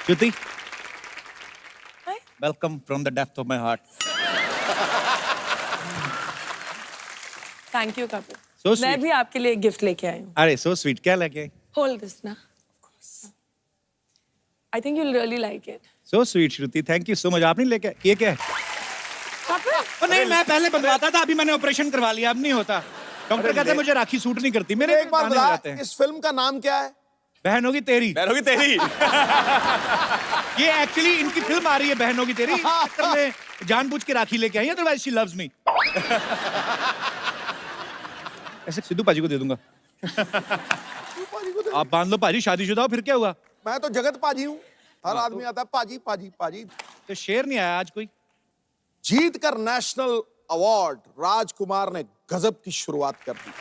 Shruti, Hi. welcome from the depth of my heart. Thank you Kapil. So sweet. मैं भी आपके लिए gift लेके आई हूँ। अरे so sweet, क्या लेके आई? होल्ड दिस ना। I think you will really like it. So sweet, Shruti, thank you so much. आपने लेके ये क्या है? कपिल नहीं, मैं पहले बनवाता था, अभी मैंने ऑपरेशन करवा लिया, अब नहीं होता। डॉक्टर कहते हैं मुझे राखी सूट नहीं करती, मेरे एक बार गाने हो बता, जाते हैं। इस फिल्म का नाम क्या है? बहन होगी तेरी। बहन होगी तेरी। ये एक्चुअली इनकी फिल्म आ रही है बहन होगी तेरी, तो मैं जानबूझ के राखी लेके आई, अदरवाइज शी लव्स मी। ऐसे सिद्धू पाजी को दे दूंगा। आप बांध लो पाजी, शादीशुदा हो फिर क्या हुआ? मैं तो जगत पाजी हूँ, हर आदमी आता है पाजी पाजी पाजी। तो शेर नहीं आया आज कोई? जीत कर नेशनल अवार्ड राजकुमार ने गजब की शुरुआत कर दी।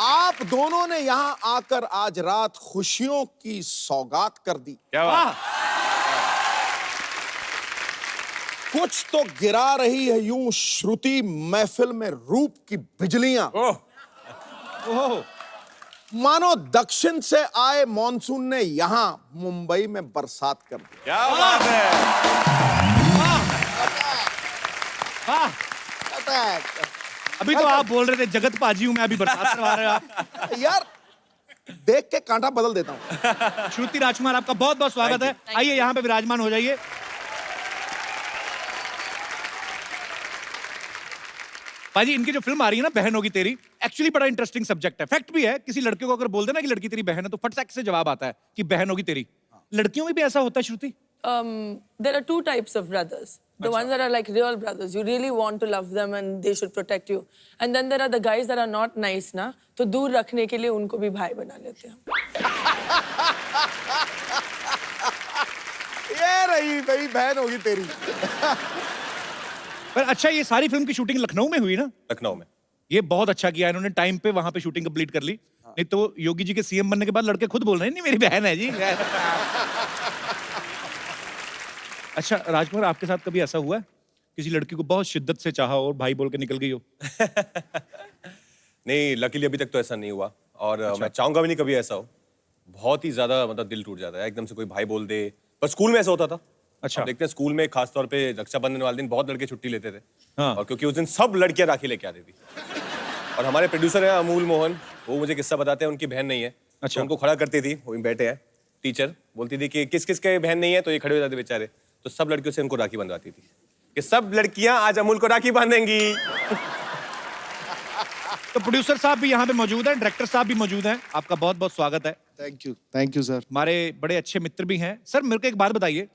आप दोनों ने यहां आकर आज रात खुशियों की सौगात कर दी। क्या बात? कुछ तो गिरा रही है यूं श्रुति महफिल में रूप की बिजलियां, ओह, मानो दक्षिण से आए मॉनसून ने यहां मुंबई में बरसात कर दी। क्या बात है? वाह। Attack. अभी तो आप बोल रहे थे जगत पाजी हूं मैं, अभी बरसात करवा रहे हो आप। यार देख के कांटा बदल देता हूं। श्रुति राजकुमार, आपका बहुत बहुत स्वागत है। आइए यहाँ पे विराजमान हो जाइए। पाजी, इनकी जो फिल्म आ रही है ना बहन होगी तेरी, एक्चुअली बड़ा इंटरेस्टिंग सब्जेक्ट है। फैक्ट भी है, किसी लड़के को अगर बोल देना कि लड़की तेरी बहन है तो फट से जवाब आता है कि बहन होगी तेरी। लड़कियों में भी ऐसा होता है श्रुति? there are two types of brothers. The ones that are like real brothers. You really want to love them and they should protect you. And then there are the guys that are not nice ना, तो दूर रखने के लिए उनको भी भाई बना लेते हैं। ये रही भाई बहन होगी तेरी। पर अच्छा, ये सारी फिल्म की शूटिंग लखनऊ में हुई ना? लखनऊ में। ये बहुत अच्छा किया इन्होंने, टाइम पे वहां पे शूटिंग कंप्लीट कर ली। नहीं तो योगी जी के सीएम बनने के बाद लड़के खुद बोल रहे हैं नहीं मेरी बहन है जी। अच्छा राजकुमार, आपके साथ कभी ऐसा हुआ है किसी लड़की को बहुत शिद्दत से चाहा और भाई बोल के निकल गई हो? नहीं, लकीली अभी तक तो ऐसा नहीं हुआ और मैं चाहूंगा भी नहीं कभी ऐसा हो। बहुत ही ज्यादा मतलब दिल टूट जाता है एकदम से कोई भाई बोल दे। पर स्कूल में ऐसा होता था। अच्छा। आप देखते हैं स्कूल में खासतौर पे रक्षाबंधन वाले दिन बहुत लड़के छुट्टी लेते थे। हाँ। और क्योंकि उस दिन सब लड़कियां राखी लेके आती थी और हमारे प्रोड्यूसर हैं अमूल मोहन, वो मुझे किस्सा बताते हैं, उनकी बहन नहीं है। अच्छा। तो उनको खड़ा करती थी, वो बैठे हैं, टीचर बोलती थी कि किस किस के बहन नहीं है, तो ये खड़े हो जाते बेचारे। तो सब लड़कियों से उनको राखी बंधवाती थी कि सब लड़कियां आज अमूल को राखी बांधेंगी। तो प्रोड्यूसर साहब भी यहाँ पे मौजूद हैं, डायरेक्टर साहब भी मौजूद हैं, आपका बहुत बहुत स्वागत है। Thank you sir. हमारे बड़े अच्छे मित्र भी हैं। सर मेरे को एक बात बताइए,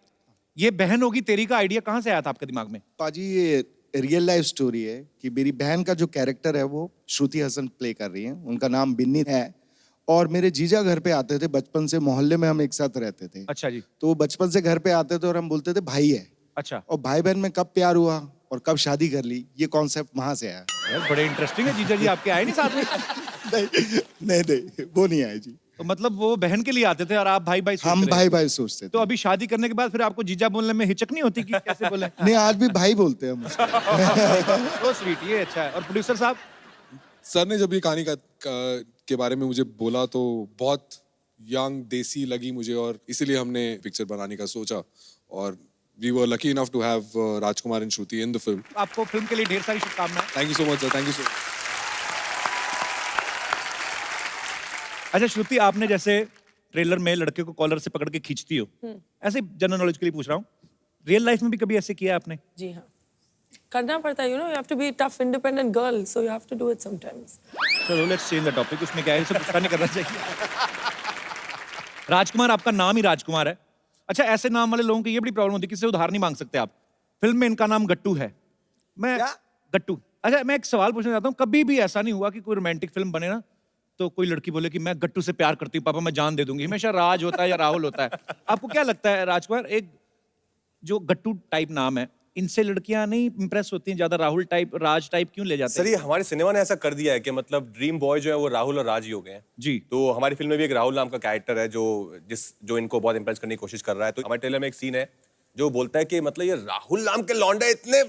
ये बहन होगी तेरी का आइडिया कहाँ से आया था आपके दिमाग में? पाजी, ये रियल लाइफ स्टोरी है कि मेरी बहन का जो कैरेक्टर है वो श्रुति हसन प्ले कर रही है। उनका नाम बिन्नी है और मेरे जीजा घर पे आते थे बचपन से, मोहल्ले में हम एक साथ रहते थे। अच्छा जी। तो वो बचपन से घर पे आते थे और हम बोलते थे भाई है। अच्छा। और भाई बहन में कब प्यार हुआ और कब शादी कर ली, ये कॉन्सेप्ट वहां से आया। यार बड़े इंटरेस्टिंग है, जीजा जी आपके आए नहीं साथ में? नहीं, वो नहीं आए जी। तो मतलब वो बहन के लिए आते थे और आप भाई भाई सोचते हम रहे। भाई भाई सोचते थे। तो अभी शादी करने के बाद फिर आपको जीजा बोलने में हिचक नहीं होती कि कैसे बोले? नहीं, आज भी भाई बोलते हैं हम उसको। तो स्वीट, ये अच्छा है। और प्रोड्यूसर साहब? सर ने जब ये कहानी के बारे में मुझे बोला तो बहुत यंग देसी लगी मुझे और इसीलिए हमने पिक्चर बनाने का सोचा और we were lucky enough to have Rajkumar and Shruti in the film. आपको फिल्म के लिए ढेर सारी शुभकामनाएं। Thank you so much sir, thank you so much. अच्छा श्रुति, आपने जैसे ट्रेलर में लड़के को कॉलर से पकड़ के खींचती हो, ऐसे जनरल नॉलेज के लिए पूछ रहा हूँ, रियल लाइफ में भी कभी ऐसे किया आपने? जी हाँ, करना पड़ता है। You know, you have to be a tough, independent girl, so you have to do it sometimes. चलो लेट्स चेंज द टॉपिक, उसमें क्या है, इसे गुस्सा नहीं करना चाहिए। राजकुमार, आपका नाम ही राजकुमार है। अच्छा, ऐसे नाम वाले लोगों की ये बड़ी प्रॉब्लम होती है, किसी से उधार नहीं मांग सकते आप। फिल्म में इनका नाम गट्टू है। मैं क्या? गट्टू। अच्छा, मैं एक सवाल पूछना चाहता हूँ, कभी भी ऐसा नहीं हुआ कि कोई रोमांटिक फिल्म बने ना तो कोई लड़की बोले कि मैं गट्टू से प्यार करती हूँ, पापा मैं जान दे दूंगी? हमेशा राज होता है या राहुल होता है। आपको क्या लगता है राजकुमार, एक जो गट्टू टाइप नाम है, इनसे लड़कियां नहीं इंप्रेस होती हैं ज्यादा? राहुल टाइप, राज टाइप क्यों ले जाते सर हैं? ये हमारे सिनेमा ने ऐसा कर दिया है कि मतलब ड्रीम बॉय जो है वो राहुल और राज ही हो गए हैं जी। तो हमारी फिल्म में भी एक राहुल नाम का कैरेक्टर है जो इनको बहुत इंप्रेस करने की कोशिश कर रहा है। तो हमारे ट्रेलर में एक सीन है जो बोलता है कि मतलब ये राहुल नाम के लौंडे इतने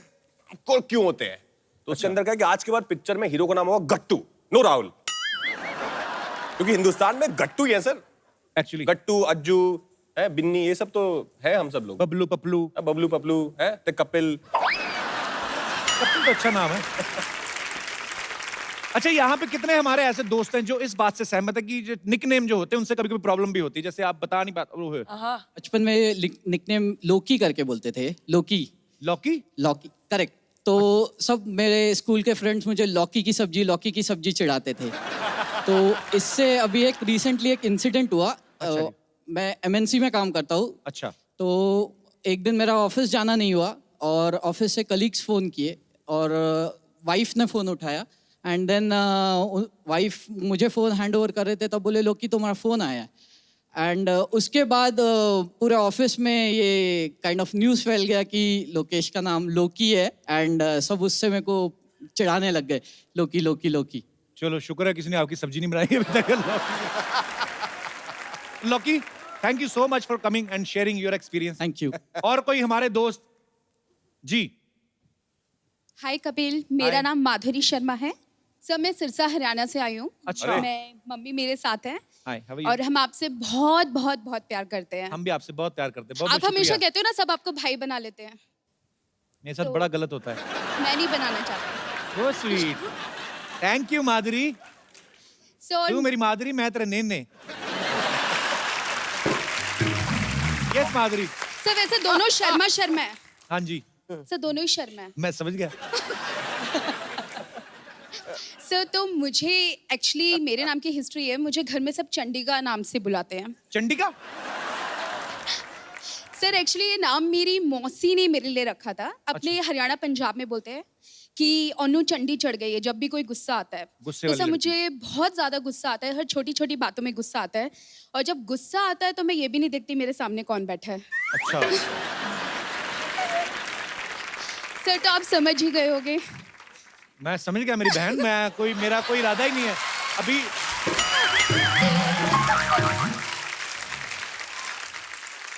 क्यों होते हैं। तो उसके अंदर क्या है कि आज के बाद पिक्चर में हीरो का नाम होगा गट्टू, नो राहुल, क्योंकि हिंदुस्तान में गट्टू ही है सर। एक्चुअली गट्टू, अज्जू, है बिन्नी, ये सब तो है हम सब लोग। बबलू पपलू, बबलू पपलू है, ते कपिल। पपलू तो अच्छा नाम है। अच्छा, यहाँ पे कितने हमारे ऐसे दोस्त हैं जो इस बात से सहमत है कि जो निकनेम जो होते हैं उनसे कभी कभी प्रॉब्लम भी होती है, जैसे आप बता नहीं पाते वो है। बचपन में निकनेम लोकी करके बोलते थे, लोकी, लौकी? लौकी, करेक्ट। तो सब मेरे स्कूल के फ्रेंड्स मुझे लौकी की सब्जी चिढ़ाते थे। तो इससे अभी एक रिसेंटली एक इंसिडेंट हुआ। अच्छा मैं एमएनसी में काम करता हूँ। अच्छा। तो एक दिन मेरा ऑफिस जाना नहीं हुआ और ऑफिस से कलीग्स फ़ोन किए और वाइफ ने फ़ोन उठाया एंड देन वाइफ मुझे फ़ोन हैंड ओवर कर रहे थे, तब बोले लोकी तुम्हारा फ़ोन आया है। एंड उसके बाद पूरे ऑफिस में ये काइंड ऑफ न्यूज़ फैल गया कि लोकेश का नाम लोकी है एंड सब उससे मेरे को चिढ़ाने लग गए, लोकी लोकी लोकी। चलो शुक्र है किसी ने आपकी सब्जी नहीं बनाई अभी तक। लौकी, thank you so much for coming and sharing your experience. Thank you. और कोई हमारे दोस्त? जी। हाय कपिल, मेरा नाम माधुरी शर्मा है। सर मैं सिरसा हरियाणा से आई हूँ। अच्छा। मैं मम्मी मेरे साथ हैं हाय, हाउ आर यू? और हम आपसे बहुत बहुत बहुत प्यार करते हैं। हम भी आपसे बहुत प्यार करते हैं। बहुत आप हमेशा कहते हो ना सब आपको भाई बना लेते हैं, मेरे साथ तो- बड़ा गलत होता है। मैं नहीं बनाना चाहती। वो स्वीट। थैंक यू माधुरी। सो तू मेरी माधुरी, मैं तेरे नेने। यस माधुरी। सर वैसे दोनों शर्मा शर्मा है। हाँ जी, सर दोनों ही शर्मा है। मैं समझ गया। सर तो मुझे एक्चुअली मेरे नाम की हिस्ट्री है, मुझे घर में सब चंडिका नाम से बुलाते हैं। चंडिका? सर एक्चुअली ये नाम मेरी मौसी ने मेरे लिए रखा था। अपने हरियाणा पंजाब में बोलते हैं कि ओनू चंडी चढ़ गई है जब भी कोई गुस्सा आता है। गुस्से तो वाली सर लड़की। मुझे बहुत ज्यादा गुस्सा आता है, हर छोटी छोटी बातों में गुस्सा आता है और जब गुस्सा आता है तो मैं ये भी नहीं देखती मेरे सामने कौन बैठा है। अच्छा। सर तो आप समझ ही गए होंगे। मैं समझ गया मेरी बहन, मेरा कोई इरादा ही नहीं है अभी।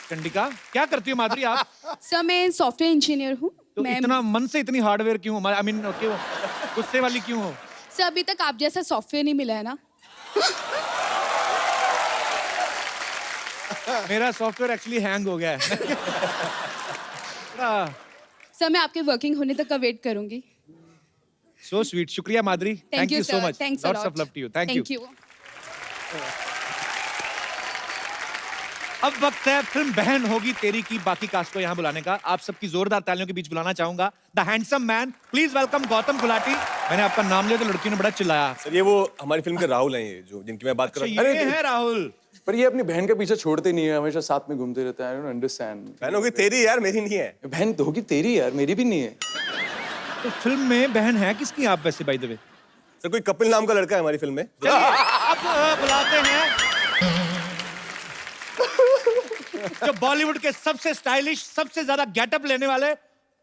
चंडिका, क्या करती हो माधुरी आप? सर मैं सॉफ्टवेयर इंजीनियर हूँ। तो मैं इतना मन से इतनी हार्डवेयर क्यों? आई मीन क्यों गुस्से वाली क्यों हो? सर अभी तक आप जैसा सॉफ्टवेयर नहीं मिला है ना। मेरा सॉफ्टवेयर एक्चुअली हैंग हो गया है। सर मैं आपके वर्किंग होने तक का वेट करूंगी। So sweet. शुक्रिया Madhuri. Thank you so sir. Much. Thanks lots of love to you. Thank you. अब वक्त है फिल्म बहन होगी तेरी की बाकी कास्ट को यहाँ बुलाने का। आप सबकी जोरदार तालियों के बीच बुलाना चाहूंगा the handsome man. Please welcome Gautam Gulati. मैंने आपका नाम लिया तो लड़कियों ने बड़ा चिल्लाया। सर ये वो हमारी फिल्म के राहुल हैं, ये जो जिनकी मैं बात कर अच्छा, रहा ये है राहुल। पर ये अपनी बहन के पीछे छोड़ते नहीं है, हमेशा साथ में घूमते रहते हैं। I don't understand. बहन होगी तेरी यार, मेरी नहीं है। बहन तो होगी तेरी यार, मेरी भी नहीं है। तो फिल्म में बहन है किसकी आप वैसे बाय द वे? सर कोई कपिल नाम का लड़का है हमारी फिल्म में। अब बुलाते हैं जो बॉलीवुड के सबसे स्टाइलिश, सबसे ज्यादा गेटअप लेने वाले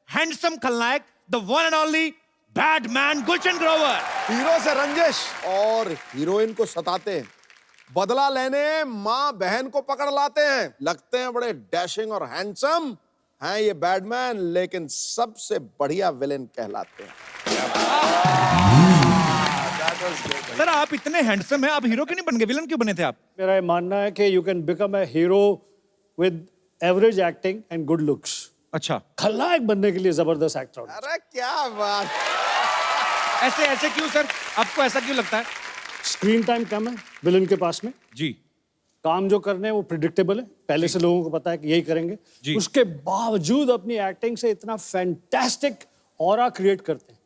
हैंडसम खलनायक, the one and only badman Gulshan Grover. Hero से रंजिश और हीरोइन को सताते हैं, बदला लेने माँ बहन को पकड़ लाते हैं, लगते हैं बड़े डैशिंग और हैंडसम हैं ये बैडमैन, लेकिन सबसे बढ़िया विलेन कहलाते हैं। सर आप इतने हैंडसम हैं, आप हीरो क्यों नहीं बन गए? विलन क्यों बने थे आप? मेरा ये मानना है कि you can become a hero with average acting and good looks. अच्छा, खलनायक बनने के लिए जबरदस्त एक्टर होना अरे क्या बात। ऐसे ऐसे क्यों सर? आपको ऐसा क्यों लगता है? चाहिए। स्क्रीन टाइम कम है विलन के पास में, जी काम जो करने हैं वो प्रिडिक्टेबल है, पहले से लोगों को पता है कि यही करेंगे। जी। उसके बावजूद अपनी एक्टिंग से इतना फैंटास्टिक ऑरा क्रिएट करते हैं,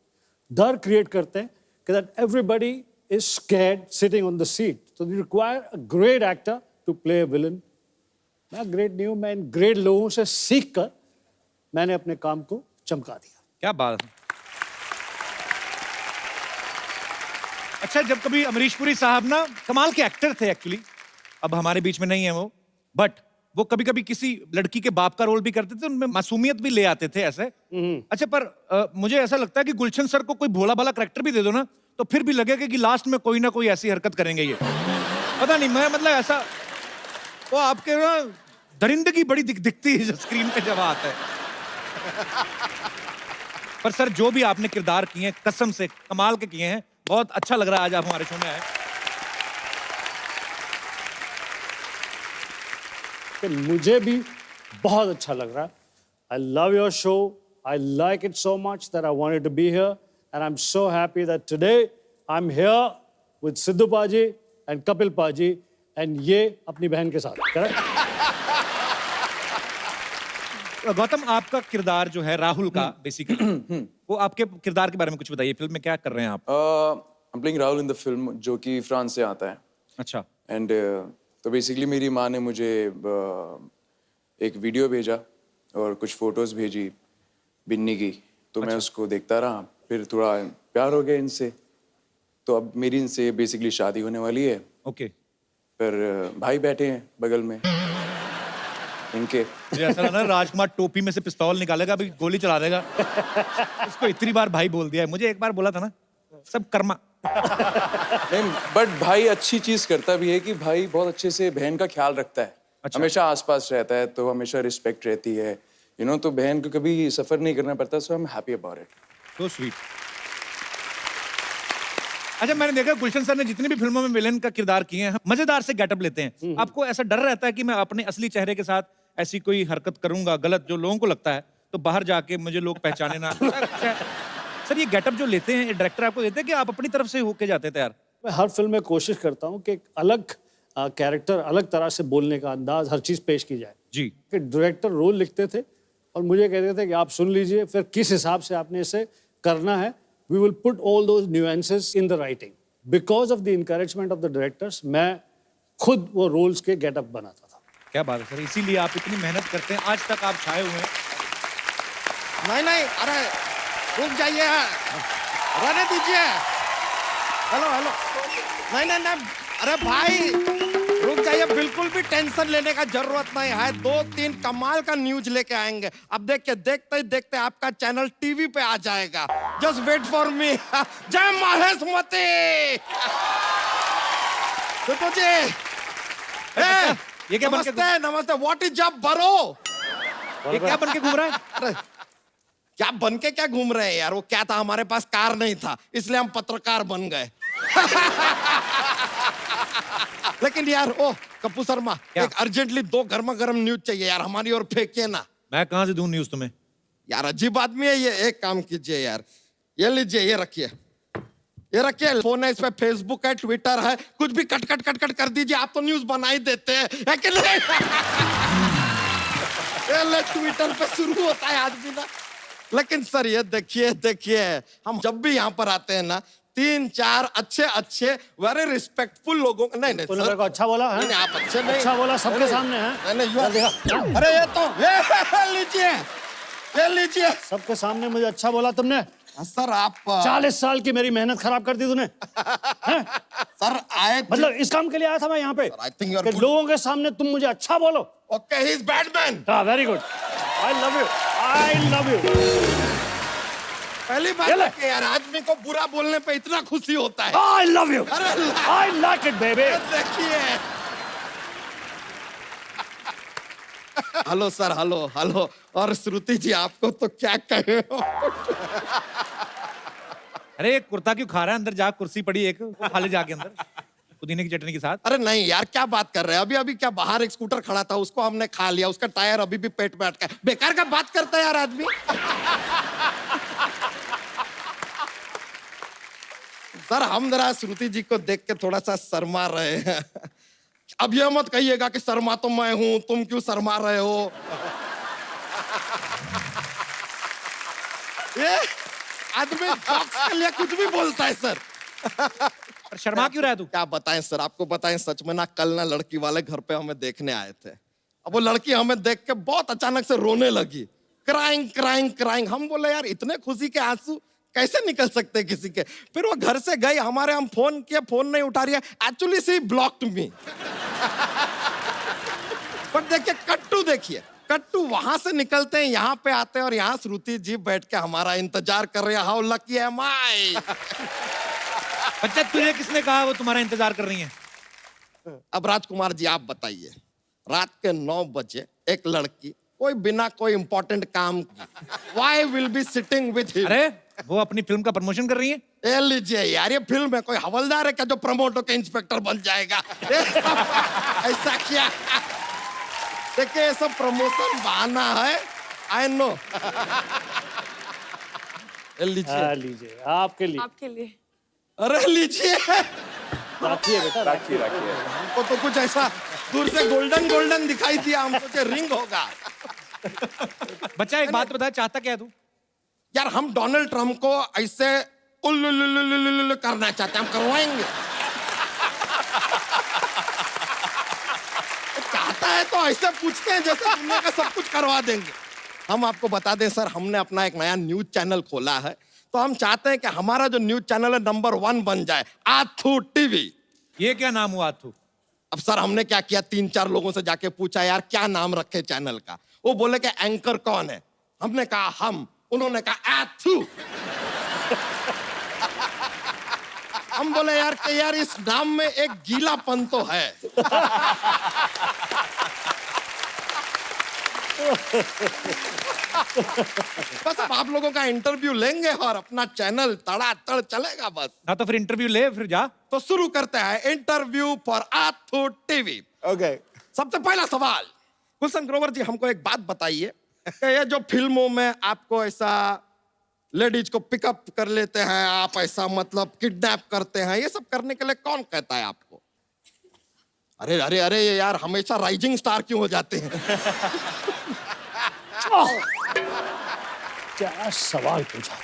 डर क्रिएट करते हैं कि that everybody is scared sitting on the seat. So you require a great actor to play a villain. मैं ग्रेट नहीं हूँ, मैं इन ग्रेट लोगों से सीख कर मैंने अपने काम को चमका दिया। क्या बात है। अच्छा, जब कभी अमरीश पुरी साहब ना कमाल के एक्टर थे एक्चुअली, अब हमारे बीच में नहीं है वो, बट वो कभी कभी किसी लड़की के बाप का रोल भी करते थे, उनमें मासूमियत भी ले आते थे ऐसे। अच्छा, पर मुझे ऐसा लगता है कि गुलशन सर को कोई भोला भाला कैरेक्टर भी दे दो ना, तो फिर भी लगेगा कि लास्ट में कोई ना कोई ऐसी हरकत करेंगे ये। पता नहीं, मैं मतलब ऐसा वो आपके ना दरिंदगी बड़ी दिखती है स्क्रीन पे जब आता है। पर सर जो भी आपने किरदार किए हैं कसम से कमाल के किए हैं, बहुत अच्छा लग रहा है आज आप हमारे शो में आए। लेकिन मुझे भी बहुत अच्छा लग रहा है. I love your show. I like it so much that I wanted to be here, and I'm so happy that today I'm here with Sidhu Paji and Kapil Paji, and ये अपनी बहन के साथ. Correct? गौतम, आपका किरदार जो है राहुल का बेसिकली, वो आपके किरदार के बारे में कुछ बताइए. फिल्म में क्या कर रहे हैं आप? I'm playing Rahul in the film, जो कि फ्रांस से आता है. अच्छा. एंड तो बेसिकली मेरी माँ ने मुझे एक वीडियो भेजा और कुछ फोटोज भेजी बिन्नी की, तो मैं उसको देखता रहा. फिर थोड़ा प्यार हो गया इनसे, तो अब मेरी इनसे बेसिकली शादी होने वाली है. ओके. पर भाई बैठे हैं बगल में इनके. मुझे ऐसा लगा राजकुमार टोपी में से पिस्तौल निकालेगा, अभी गोली चला देगा. इसको इतनी बार भाई बोल दिया है. मुझे एक बार बोला था ना, सब कर्मा. नहीं, बट भाई अच्छी चीज करता भी है कि भाई बहुत अच्छे से बहन का ख्याल रखता है. अच्छा. हमेशा आसपास रहता है, तो हमेशा रिस्पेक्ट रहती है, यू नो. तो बहन को कभी सफर नहीं करना पड़ता. So I am happy about it. So sweet. अच्छा, मैंने देखा गुलशन सर ने जितनी भी फिल्मों में विलेन का किरदार किए हैं, मजेदार से गेटअप लेते हैं. आपको ऐसा डर रहता है कि मैं अपने असली चेहरे के साथ ऐसी कोई हरकत करूंगा गलत, जो लोगों को लगता है, तो बाहर जाके मुझे लोग पहचाने ना? सर, ये गेटअप जो लेते हैं डायरेक्टर आपको देते हैं कि आप अपनी तरफ से होके जाते हैं तैयार? मैं हर फिल्म में कोशिश करता हूँ कि एक अलग कैरेक्टर, अलग तरह से बोलने का अंदाज, हर चीज़ पेश की जाए. जी. कि डायरेक्टर रोल लिखते थे और मुझे कहते थे कि आप सुन लीजिए, फिर किस हिसाब से आपने इसे करना है. We will put all those nuances in the writing. Because of the encouragement of the directors मैं खुद वो रोल्स के गेटअप बनाता था. क्या बात है सर, इसीलिए आप इतनी मेहनत करते हैं, आज तक आप छाए हुए हैं. नहीं, अरे रुक जाइए, रहने दीजिए. हेलो, नहीं, अरे भाई रुक जाइए. बिल्कुल भी टेंशन लेने का जरूरत नहीं है. 2-3 कमाल का न्यूज लेके आएंगे. अब देखिए, देखते ही देखते आपका चैनल टीवी पे आ जाएगा. Just wait for me. Jai Mahishmati. Sidhu जी, ये क्या बन के नमस्ते. व्हाट इज जब बरो? ये क्या बन के घूम रहा है? अरे क्या बन के क्या घूम रहे हैं यार? वो क्या था, हमारे पास कार नहीं था, इसलिए हम पत्रकार बन गए. लेकिन यार, ओ कप्पू शर्मा, एक अर्जेंटली 2 गर्मा गर्म न्यूज चाहिए यार, हमारी ओर फेंकिए ना. मैं कहां से दूं न्यूज तुम्हें? यार अजीब आदमी है ये. एक काम कीजिए यार, ये लीजिए, ये रखिए, ये रखिए. फोन है, इस पे फेसबुक है, ट्विटर है, कुछ भी कट कर दीजिए. आप तो न्यूज बना ही देते हैं, है कि नहीं? ट्विटर पे शुरू होता है आदमी ना. लेकिन सर ये देखिए, हम जब भी यहाँ पर आते हैं ना, 3-4 अच्छे वेरी रिस्पेक्टफुल लोगों को. नहीं तूने मेरे को अच्छा बोला है? नहीं, आप अच्छे नहीं. अच्छा बोला सबके सामने है. नहीं, अरे ये तो ये लीजिए. सबके सामने मुझे अच्छा बोला तुमने. सर आप 40 साल की मेरी मेहनत खराब कर दी तूने. सर आए मतलब इस काम के लिए आया था मैं यहाँ पे, I think you are कि good. लोगों के सामने तुम मुझे अच्छा बोलो. Okay, he is bad man. हाँ, very good. I love you. पहली बार कि यार आदमी को बुरा बोलने पे इतना खुशी होता है. आई लव यू. अरे आई लाइक इट बेबी. देखिए. Hello sir, hello. और श्रुति जी, आपको तो क्या कहे. अरे कुर्ता क्यों खा रहा है? अंदर जा, कुर्सी पड़ी एक, वो खा ले जाके अंदर पुदीने की चटनी के साथ. अरे नहीं यार, क्या बात कर रहे हैं? अभी क्या बाहर एक स्कूटर खड़ा था, उसको हमने खा लिया. उसका टायर अभी भी पेट में अटका है. बेकार का बात करता है यार आदमी. सर हम जरा श्रुति जी को देख के थोड़ा सा शर्मा रहे हैं. अब ये मत कहिएगा कि शर्मा तो मैं हूं, तुम क्यों शर्मा रहे हो. ये आदमी जॉक्स के लिए कुछ भी बोलता है सर. पर शर्मा क्यों रहा है तू? क्या बताएं सर, आपको बताएं सच में ना, कल ना लड़की वाले घर पे हमें देखने आए थे. अब वो लड़की हमें देख के बहुत अचानक से रोने लगी. क्राइंग. हम बोले यार, इतने खुशी के आंसू कैसे निकल सकते हैं किसी के. फिर वो घर से गई, हमारे हम फोन किए, फोन नहीं उठा रही है. एक्चुअली सी ब्लॉक्ड मी. पर देखिए कट्टू वहां से निकलते हैं, यहाँ पे आते हैं, और यहाँ श्रुति जी बैठ के हमारा इंतजार कर रहे हैं. हाउ लकी एम आई. बच्चा, तुझे किसने कहा वो तुम्हारा इंतजार कर रही है? अब राजकुमार जी आप बताइए, रात के 9 बजे एक लड़की, कोई बिना कोई इंपॉर्टेंट काम why will be sitting with him. अरे वो अपनी फिल्म का प्रमोशन कर रही है. ए लीजिए यार, ये फिल्म है, कोई हवलदार है क्या जो प्रमोट होकर इंस्पेक्टर बन जाएगा. ऐसा क्या. देखिए ये सब प्रमोशन बहाना है, आई नो। लीजिए, लीजिए आपके लिए। आपके लिए। अरे लीजिए, राखिए बेटा, राखिए राखिए। हमको तो कुछ ऐसा दूर से गोल्डन गोल्डन दिखाई दिया, हम सोचे रिंग होगा। बच्चा एक बात बता, चाहता क्या है तू? यार हम डोनाल्ड ट्रम्प को ऐसे उल्लुल्लुल्लुल्लुल्लुल्लु करना चाहते हैं, हम करवाएंगे। चाहता है तो ऐसे पूछते हैं जैसे दुनिया का सब कुछ करवा देंगे। हम आपको बता दें सर, हमने अपना एक नया न्यूज चैनल खोला है, तो हम चाहते हैं कि हमारा जो न्यूज चैनल है नंबर 1 बन जाए, आथू टीवी। ये क्या नाम हुआ तू? अब सर हमने क्या किया, 3-4 लोगों से जाके पूछा यार क्या नाम रखे चैनल का। वो बोले कि एंकर कौन है, हमने कहा हम, उन्होंने कहा आथू। हम बोले यार कि यार इस नाम में एक गीलापन तो है। बस अब आप लोगों का इंटरव्यू लेंगे और अपना चैनल तड़ातड़ चलेगा बस। ना तो फिर इंटरव्यू ले, फिर जा। तो शुरू करते हैं इंटरव्यू फॉर आथू टीवी। ओके। सबसे पहला सवाल, गुलशन ग्रोवर जी हमको एक बात बताइए कि ये जो फिल्मों में आपको ऐसा लेडीज को पिकअप कर लेते हैं, आप ऐसा मतलब किडनैप करते हैं, ये सब करने के लिए कौन कहता है आपको? अरे अरे अरे ये यार हमेशा राइजिंग स्टार क्यों हो जाते हैं? क्या सवाल पूछा,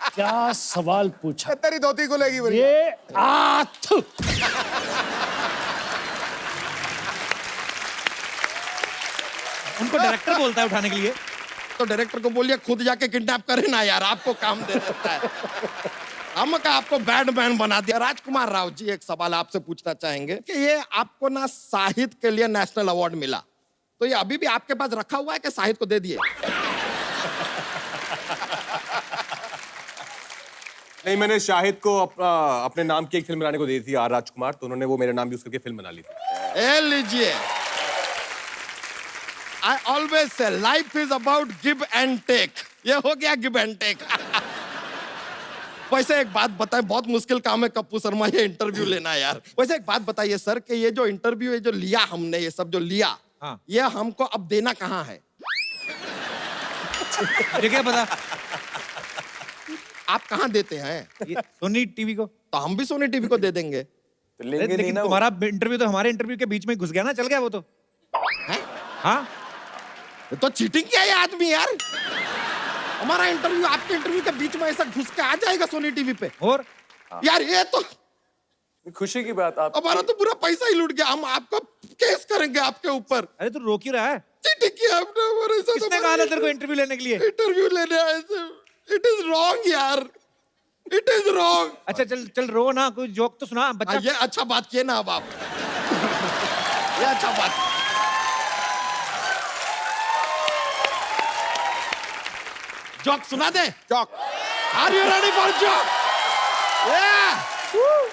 क्या सवाल पूछा। तेरी धोती को लेगी बड़ी। ये आथू। उनको डायरेक्टर बोलता है उठाने के लिए। तो डायरेक्टर को बोलिए खुद जाके किडनैप करे ना यार, आपको काम दे देता है। हम का आपको बैडमैन बना दिया। राजकुमार राव जी एक सवाल आपसे पूछना चाहेंगे कि ये आपको ना साहित्य के लिए नेशनल अवार्ड मिला, तो ये अभी भी आपके पास रखा हुआ है कि साहित्य को दे दिए? नहीं, मैंने शाहिद को अपने नाम की एक फिल्म बनाने को दी थी, आर राजकुमार, तो उन्होंने वो मेरा नाम यूज करके फिल्म बना ली थी। ए लीजिए, I always say life is about give and take. ये हो गया गिव एंड टेक। वैसे एक बात बताएं, बहुत मुश्किल काम है कप्पू शर्मा ये इंटरव्यू लेना यार। वैसे एक बात बताइए सर कि ये जो इंटरव्यू है जो लिया हमने, ये सब जो लिया, हाँ। ये हमको अब देना कहाँ है? ये क्या पता? आप कहाँ देते हैं? ये सोनी टीवी को। तो हम भी सोनी टीवी को दे देंगे। तो लेंगे नहीं लेकिन ना वो। तुम्हारा इंटरव्यू तो हमारे इंटरव्यू के बीच में घुस गया ना, चल गया वो तो। हैं? हाँ, ये तो चीटिंग किया ये आदमी यार। हमारा इंटरव्यू आपके इंटरव्यू के बीच में ऐसा घुस के आ जाएगा सोनी टीवी पे? और यार ये तो खुशी की बात। आप हमारा तो पूरा पैसा ही लूट गया। हम आपको केस करेंगे आपके ऊपर। अरे तू रोक ही रहा है। चीटिंग किया आपने हमारे साथ। किसने कहा था तेरे को इंटरव्यू लेने के लिए? इंटरव्यू लेने आए थे। इट इज रॉन्ग यार, इट इज रॉन्ग। अच्छा चल चल, रो ना, कोई जोक तो सुना बच्चा। ये अच्छा बात किए ना अब आप। ये अच्छा बात। जोक सुना दे। Joke. Are you ready for joke?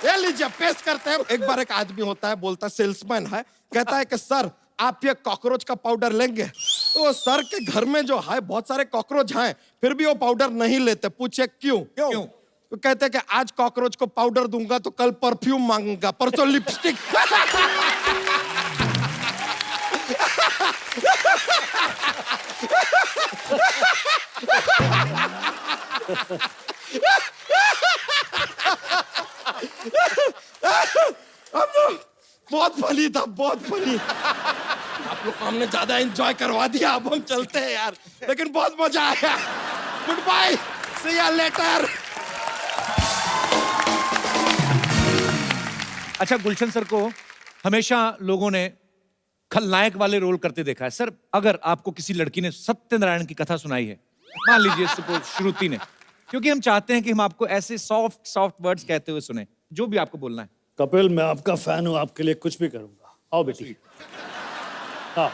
ये लीजिए पेश करते हैं। एक बार एक आदमी होता है, बोलता है, सेल्समैन है, कहता है कि सर आप ये कॉकरोच का पाउडर लेंगे? तो सर के घर में जो है बहुत सारे कॉकरोच हैं, फिर भी वो पाउडर नहीं लेते। पूछे क्यों? क्यों? तो कहते हैं कि आज कॉकरोच को पाउडर दूंगा तो कल परफ्यूम मांगूंगा, परसों लिपस्टिक। अब तो बहुत फनी था, बहुत फनी। आप लोग को हमने ज्यादा एंजॉय करवा दिया, अब हम चलते हैं यार, लेकिन बहुत मजा आया। Good bye, see you later. अच्छा, गुलशन सर को हमेशा लोगों ने खलनायक वाले रोल करते देखा है। सर, अगर आपको किसी लड़की ने सत्यनारायण की कथा सुनाई है, मान लीजिए श्रुति ने, क्योंकि हम चाहते हैं कि हम आपको ऐसे सॉफ्ट सॉफ्ट वर्ड्स कहते हुए सुने, जो भी आपको बोलना है। कपिल, मैं आपका फैन हूं, आपके लिए कुछ भी करूंगा। आओ बेटी। हाँ,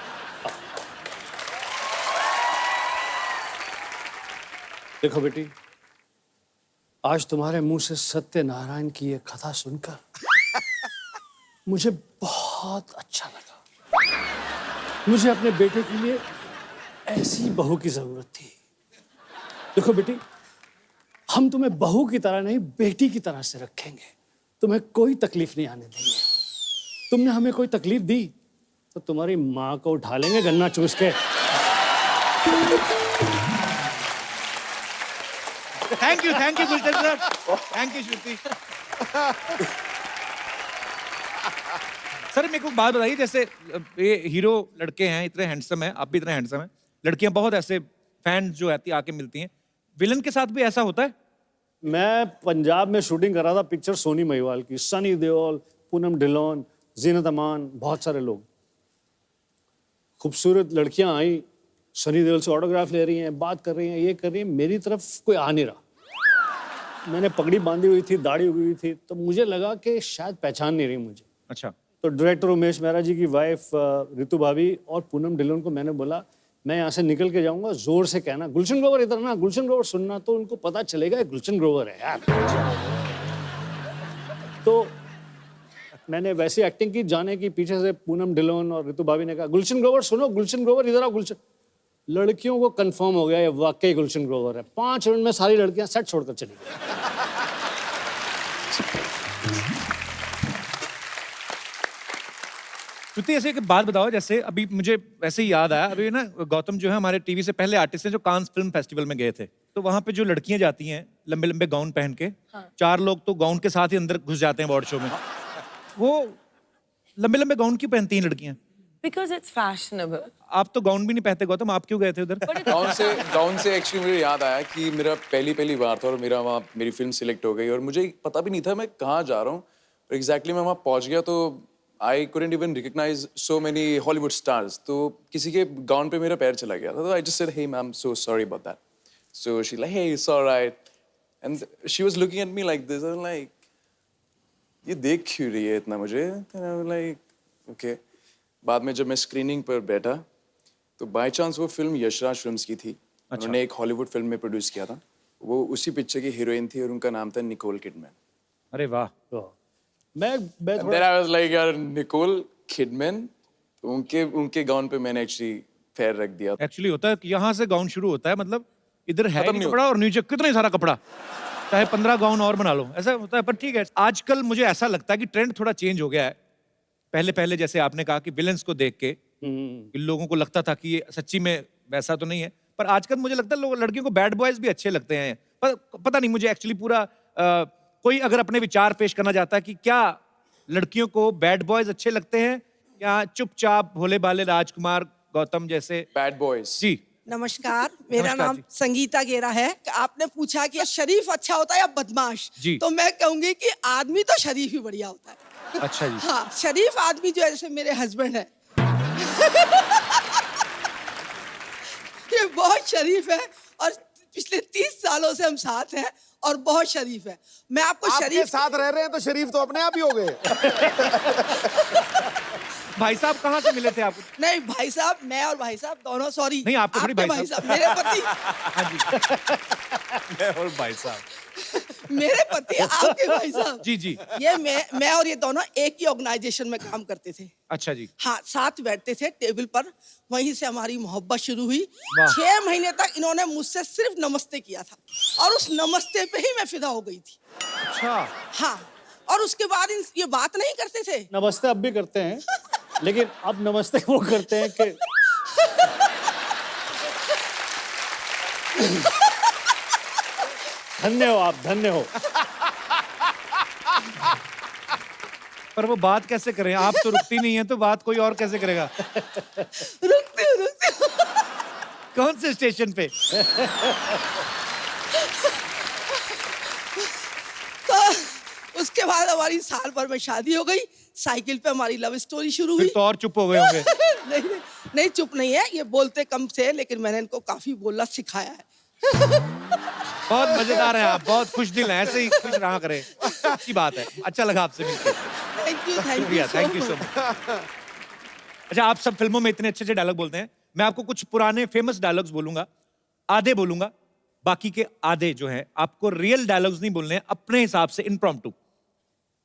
देखो बेटी, आज तुम्हारे मुंह से सत्यनारायण की ये कथा सुनकर मुझे बहुत अच्छा लगा। मुझे अपने बेटे के लिए ऐसी बहू की जरूरत थी। देखो बेटी, हम तुम्हें बहू की तरह नहीं, बेटी की तरह से रखेंगे। तुम्हें कोई तकलीफ नहीं आने देंगे। तुमने हमें कोई तकलीफ दी तो तुम्हारी माँ को उठा लेंगे गन्ना चूस के। Thank you Gulshan sir, thank you Shruti. Sir मेरे को बात बताइए, जैसे ये हीरो लड़के हैं, इतने हैंडसम हैं, आप भी इतने हैंडसम हैं, लड़कियां बहुत ऐसे फैंस जो आती आके मिलती हैं, विलन के साथ भी ऐसा होता है? मैं पंजाब में शूटिंग कर रहा था पिक्चर सोनी महिवाल की, सनी देओल, पूनम ढिल्लोन, जीनत अमान, बहुत सारे लोग। खूबसूरत लड़कियां आई, सनी देओल से ऑटोग्राफ ले रही हैं, बात कर रही हैं, ये कर रही हैं, मेरी तरफ कोई आ नहीं रहा। मैंने पगड़ी बांधी हुई थी, दाढ़ी उगी हुई थी, तो मुझे लगा कि शायद पहचान नहीं रही मुझे। अच्छा। तो डायरेक्टर उमेश मेहरा जी की वाइफ रितु भाभी और पूनम ढिल्लोन को मैंने बोला, मैं यहाँ से निकल के जाऊंगा, जोर से कहना गुलशन ग्रोवर इधर ना, गुलशन ग्रोवर सुनना, तो उनको पता चलेगा गुलशन ग्रोवर है यार। तो मैंने वैसी एक्टिंग की, जाने की पीछे से पूनम ढिल्लोन और रितु भाभी ने कहा गुलशन ग्रोवर सुनो, गुलशन ग्रोवर इधर आओ, गुलशन। लड़कियों को कंफर्म हो गया ये वाकई गुलशन ग्रोवर है। 5 मिनट में सारी लड़कियां सेट छोड़कर चली गई। श्रुति ऐसे एक बात बताओ, जैसे अभी मुझे वैसे ही याद आया, अभी ना गौतम जो है हमारे टीवी से पहले आर्टिस्ट हैं जो कांस फिल्म फेस्टिवल में गए थे, तो वहां पे जो लड़कियां जाती हैं लंबे लंबे गाउन पहन के, 4 लोग तो गाउन के साथ ही अंदर घुस जाते हैं अवार्ड शो में, वो लंबे लंबे गाउन क्यों पहनती हैं लड़कियां? Because it's fashionable. आप तो गाउन भी नहीं पहनते गौतम, आप क्यों गए थे उधर? गाउन से एक्चुअली मुझे याद आया कि मेरा पहली बार था और मेरा वहाँ मेरी फिल्म सिलेक्ट हो गई और मुझे पता भी नहीं था मैं कहाँ जा रहा हूँ। और एग्जैक्टली मैं वहाँ पहुँच गया तो आई couldn't even recognize so many Hollywood stars. तो किसी के गाउन पे मेरा पैर चला गया था, तो I just said, hey ma'am, so sorry about that. So she's like, hey, it's all right. And she was looking at me like this. I'm like, ये देख क्यों रही है इतना मुझे? And I'm like, okay. बाद में जब मैं स्क्रीनिंग पर बैठा तो बाय चांस वो फिल्म यशराज फिल्म्स की थी। उन्होंने एक हॉलीवुड फिल्म में प्रोड्यूस किया था, वो उसी पिक्चर की हीरोइन थी और उनका नाम था निकोल किडमैन। अरे वाह। तो मैं Then I was like, यार निकोल किडमैन, उनके गाउन पे मैंने एक्चुअली पैर रख दिया। एक्चुअली होता है कि यहाँ से गाउन शुरू होता है, मतलब इधर है खत्म नहीं नहीं कपड़ा और नीचे कितना ही सारा कपड़ा, चाहे 15 गाउन और बना लो, ऐसा होता है। पर ठीक है, आजकल मुझे ऐसा लगता है कि ट्रेंड थोड़ा चेंज हो गया है। पहले जैसे आपने कहा कि विलेंस को देख के कि लोगों को लगता था कि ये सच्ची में वैसा तो नहीं है, पर आजकल मुझे लगता है लड़कियों को बैड बॉयज भी अच्छे लगते हैं। पर पता नहीं मुझे एक्चुअली पूरा कोई अगर अपने विचार पेश करना चाहता है कि क्या लड़कियों को बैड बॉयज अच्छे लगते हैं या चुपचाप भोले भाले राजकुमार गौतम जैसे बैड बॉयज? जी नमस्कार, मेरा नमस्कार नाम जी। संगीता गेरा है। आपने पूछा कि शरीफ अच्छा होता है या बदमाश, जी। तो मैं कहूंगी कि आदमी तो शरीफ ही बढ़िया होता है। अच्छा जी। हाँ, शरीफ आदमी जो है, जैसे मेरे हस्बैंड है ये बहुत शरीफ है और पिछले 30 सालों से हम साथ हैं और बहुत शरीफ है। मैं आपको आपके शरीफ साथ रह रहे हैं तो शरीफ तो अपने आप ही हो गए। भाई साहब कहाँ से मिले थे आपको? नहीं, भाई साहब, मैं और भाई साहब दोनों, सॉरी नहीं, आपको थोड़ी भाई साहब। मेरे पति हाँ जी। मैं और भाई साहब, मेरे पति आपके भाई साहब। जी जी। ये मैं और ये दोनों एक ही ऑर्गेनाइजेशन में काम करते थे। अच्छा जी। हाँ, साथ बैठते थे टेबल पर, वहीं से हमारी मोहब्बत शुरू हुई। वाह। 6 महीने तक इन्होंने मुझसे सिर्फ नमस्ते किया था और उस नमस्ते पे ही मैं फिदा हो गई थी। अच्छा। हाँ, और उसके बाद ये बात नहीं करते थे। नमस्ते अब भी करते हैं, लेकिन अब नमस्ते वो करते हैं कि धन्य हो आप, धन्य हो। पर वो बात कैसे करें? आप तो रुकती नहीं है, तो बात कोई और कैसे करेगा? रुकती हूँ। कौन से स्टेशन पे? तो उसके बाद हमारी साल भर में शादी हो गई, साइकिल पे हमारी लव स्टोरी शुरू हुई। फिर तो और चुप हो गए होंगे। नहीं, चुप नहीं है, ये बोलते कम थे, लेकिन मैंने इनको काफी बोलना सिखाया है। बहुत मजेदार है आप, बहुत खुश दिल हैं, ऐसे ही खुश रहा करें। अच्छी बात है, अच्छा लगा आपसे मिलकर। Thank you thank you so much. अच्छा, आप सब फिल्मों में इतने अच्छे डायलॉग बोलते हैं, मैं आपको कुछ पुराने फेमस डायलॉग्स बोलूंगा, आधे बोलूंगा, बाकी के आधे जो है आपको रियल डायलॉग्स नहीं बोलने हैं, अपने हिसाब से इम्प्रॉम्प्टू।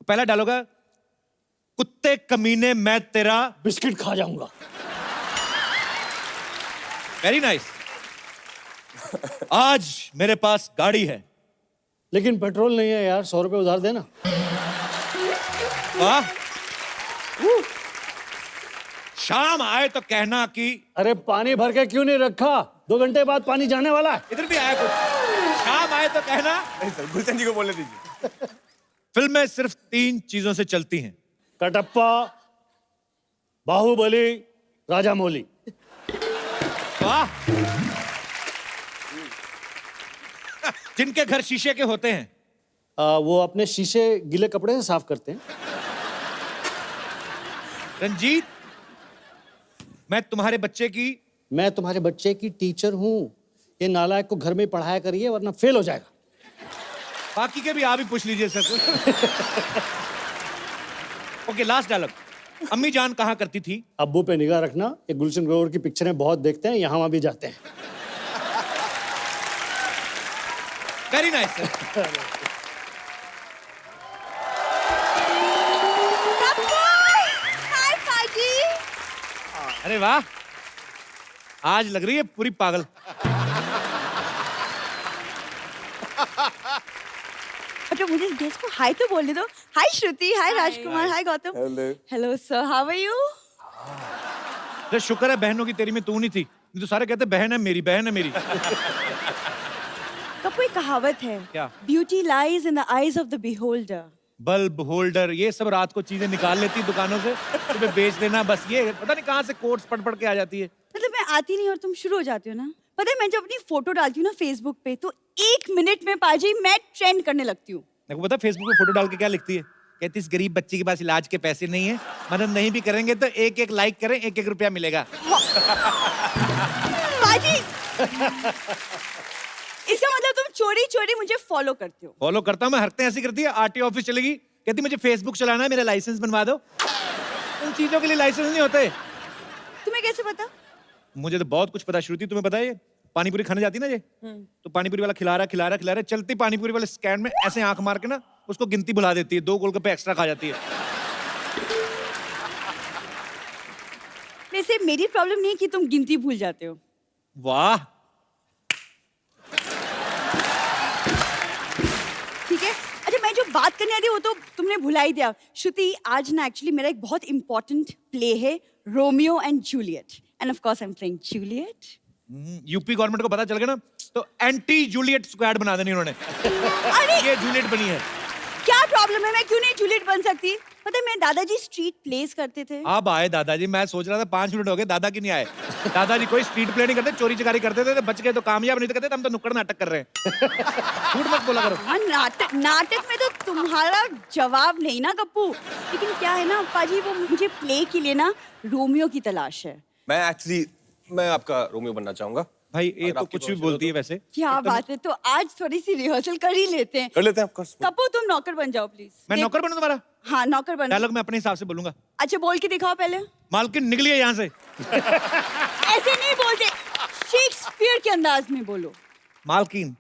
पहला डायलॉग है, कुत्ते कमीने मैं तेरा बिस्किट खा जाऊंगा। Very nice. आज मेरे पास गाड़ी है, लेकिन पेट्रोल नहीं है यार, 100 रुपए उधार देना। वाह। शाम आए तो कहना कि अरे पानी भर के क्यों नहीं रखा? 2 घंटे बाद पानी जाने वाला है। इधर भी आया कुछ। शाम आए तो कहना। नहीं सर, गुलशन जी को बोलने दीजिए। फिल्में सिर्फ 3 चीजों से चलती हैं। कटप्पा, बाहुबली, राजामौली। वाह। जिनके घर शीशे के होते हैं, वो अपने शीशे गीले कपड़े से साफ करते हैं। रंजीत, मैं तुम्हारे बच्चे की टीचर हूँ। ये नालायक को घर में ही पढ़ाया करिए वरना फेल हो जाएगा। बाकी के भी आप ही पूछ लीजिए सर। Okay, last dialogue. अम्मी जान कहाँ करती थी? अब्बू पे निगाह रखना, ये गुलशन ग्रोवर की पिक्चरें बहुत देखते हैं, यहाँ वहाँ भी जाते हैं। Very nice sir. हाय पाजी। अरे वाह, आज लग रही है पूरी पागल। अच्छा मुझे गेस्ट को हाय तो बोलने दो। Hi Shruti, hi Rajkumar, hi Gautam. Hello. Hello sir, how are you? तो शुक्र है बहनों की तेरी में तू नहीं थी, नहीं तो सारे कहते बहन है मेरी, बहन है मेरी। कब कोई कहावत है, क्या? Beauty lies in the eyes of the beholder. Bulb holder, ये सब रात को चीजें निकाल लेती दुकानों से, तुम्हें बेच देना। बस ये पता नहीं कहाँ से कोट्स पढ़ के आ जाती है। मतलब मैं आती नहीं और तुम शुरू हो जाती हो ना। पता है मैं जब अपनी फोटो डालती हूँ ना फेसबुक पे तो 1 मिनट में पाजी मैं ट्रेंड करने लगती हूँ। मेरे को पता फेसबुक पे फोटो डाल के क्या लिखती है? कहती इस गरीब बच्ची के पास इलाज के पैसे नहीं है, मदद नहीं भी करेंगे तो 1-1 लाइक करें, 1-1 रुपया मिलेगा। पाजी इसका मतलब तुम चोरी चोरी मुझे फॉलो करते हो। फॉलो करता हूँ मैं, हरकतें ऐसी करती है। आरटीओ ऑफिस चलेगी, कहती मुझे फेसबुक चलाना है, मेरा लाइसेंस बनवा दो। उन चीजों के लिए लाइसेंस नहीं होते। तुम्हें कैसे पता? मुझे तो बहुत कुछ पता। श्रुति तुम्हें पता है ये पानीपुरी खाने जाती ना ये, तो पानीपुरी वाला खिला रहा है, चलती पानीपुरी वाले स्टैंड में ऐसे आंख मार के ना उसको गिनती भुला देती है, 2 गोलगप्पे एक्स्ट्रा खा जाती है। वैसे मेरी प्रॉब्लम नहीं है कि तुम गिनती भूल जाते हो। वाह, ठीक है। अच्छा मैं जो बात करने आती वो तो तुमने भुला ही दिया। श्रुति आज ना एक्चुअली मेरा एक बहुत इंपॉर्टेंट प्ले है, Romeo and Juliet, end of course I am playing Juliet. UP government को पता चल गया ना तो एंटी जूलियट स्क्वाड बना देनी उन्होंने। अरे ये जूलियट बनी है। क्या प्रॉब्लम है, मैं क्यों नहीं जूलियट बन सकती? पता है मैं दादाजी स्ट्रीट प्लेस करते थे। अब आए दादाजी, मैं सोच रहा था 5 मिनट हो गए दादा की नहीं आए। दादाजी कोई स्ट्रीट प्ले नहीं करते, चोरी चकारी करते थे, बच गए तो कामयाब, नहीं तो कहते हम तो नुक्कड़ नाटक कर रहे हैं। झूठ मत बोला करो। हाँ नाटक में तो तुम्हारा जवाब नहीं ना गप्पू। लेकिन क्या है ना पाजी, वो मुझे प्ले के लिए ना रोमियो की तलाश है। मैं आपका रोमियो बनना चाहूंगा। भाई ये अगर तो आपकी कुछ भी पहुंच बोलती है हो तो। वैसे। क्या बात है, तो आज थोड़ी सी रिहर्सल कर ही लेते हैं। कर लेते हैं ऑफकोर्स। कप्पू तुम नौकर बन जाओ प्लीज। मैं नौकर बनूं तुम्हारा? हाँ नौकर बनो। डायलॉग मैं अपने हिसाब से बोलूंगा। अच्छा बोल के दिखाओ पहले। मालकिन निकलिए यहाँ से। ऐसे नहीं बोलते, शेक्सपियर के अंदाज में बोलो। मालकिन